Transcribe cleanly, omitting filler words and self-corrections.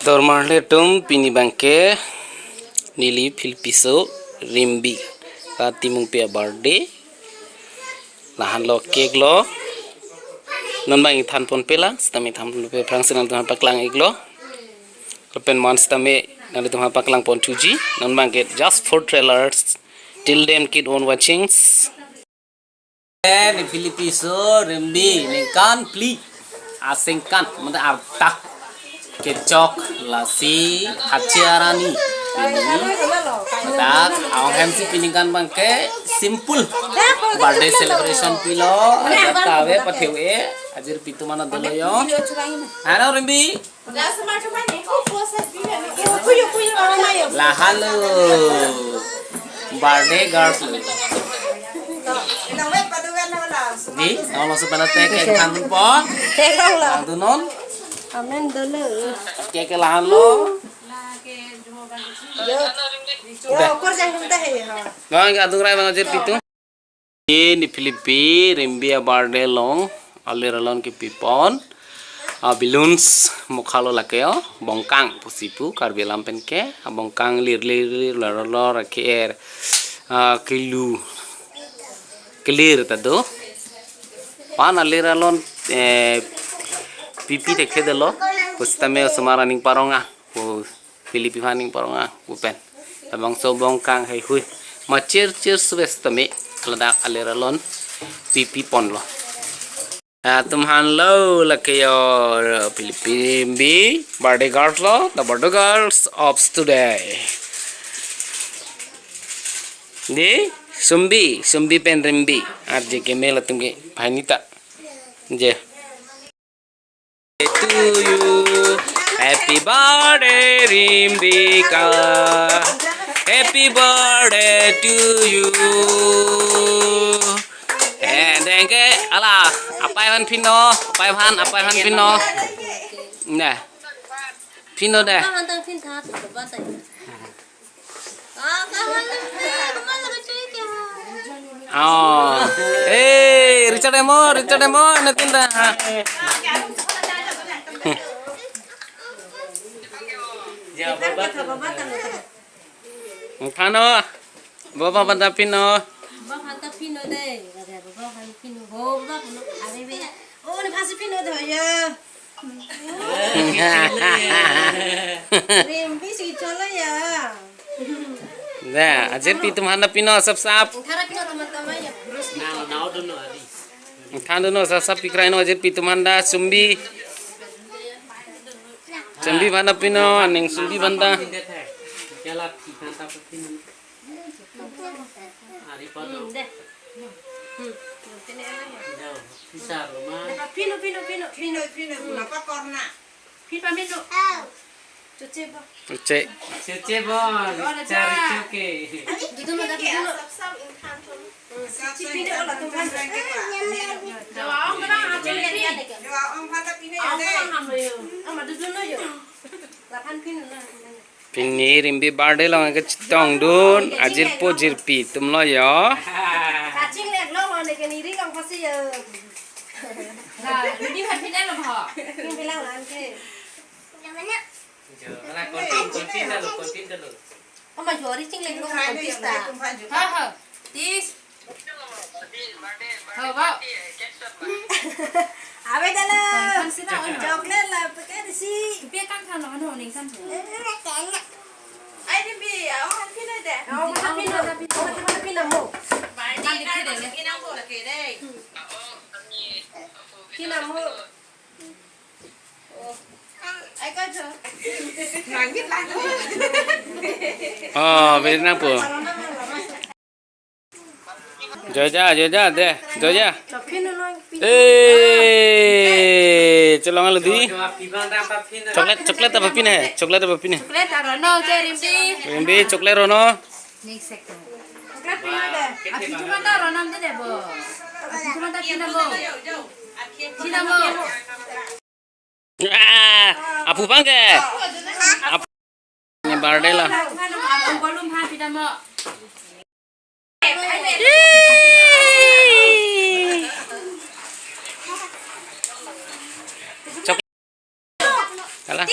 Dormarle tum pini bangke nili filpiso rimbi kati mung pia birthday lahan lo cake lo non bang ithan pon pela stami tham pe prang sinal tu paklang iglo open months tame nali tu paklang pon 2G non bang get just for trailers till them kid on watchings ni filpiso rimbi ningkan pli asingkan mata artak kecok lasi haciarani ini tak awak MC piningan bangke simple birthday celebration pilo ajak tawe pathewe ajir pitu mana dolo yo halo rimbi lah halo birthday girls di kalau sepeda tek kan po tek lah tu non amen dulu. Oke lahan lo. Yo, kor jang kita he ha. Bang atung rai bang ajir pitu. Ini Filipi rimbi birthday long aliralon ke pipon. Balloons mukhalo lakeo bongkang pusipu karbelam penke bongkang lir lor ke kilu clear tado. Pan aliralon pipi dekhe delo kustame sumaraning paronga ko Filipi haning paronga upen abang sobong kang hai hui macir subestame ladak aleralon pipi pon lo tumhan lo lakeyo Filipi bi birthday girls lo the birthday girls of today di sumbi pen rimbi arje ke mela tunge bhanita je to you happy birthday Rimbika happy birthday to you and then ke ala apa yang pino nah pino deh oh Richard Emo natin dah Pano, bapak banta pino. Bapak banta pino deh. Bapak banta pino. Oh, bapak pino. Ada be. Oh, ni pasti pino deh ya. Rimbi sih colo ya. Nah, ajar pitu mana pino sap. Thara pino teman-teman ya. Nah, dulu hari. Than dulu sap pikraino ajar pitu manda sumbi. Sumbi mana pino, neng sumbi banda. Cuce bon, cari cuke. Gitu lo tapi dulu. Pini rimbi birthday lo ngake citong dun ajir po jirpi tum lo yo. Kacing lek lo lo nek niri kang pasti ya. Nah, ini kan pindah lo po. Ini bilang nanti. Namanya. Ala kontin dulu. Oh, majori cing lek lo kontista. Ha. Tis. Apa? Abe dalam. Coklat lah pakai di si. Biar kan kan lo ning kan. Ai di bi, oh pina deh. Oh, pina mo. Kan dikit deh. Pina mo lagi deh. Pina mo. Oh. Ai kan jo. Nangit lah. Oh, benar po. Joja deh, Joja. Celong lagi. Coklat apa pina? Coklat Rono, Rimbi, coklat Rono. Coklat pina deh. Api cuma dah Rono deh bo. Api cuma dah pina bo. Apu bangke. Apu. Ini birthday lah. Belum happy dah mo. Coklat. Kalah.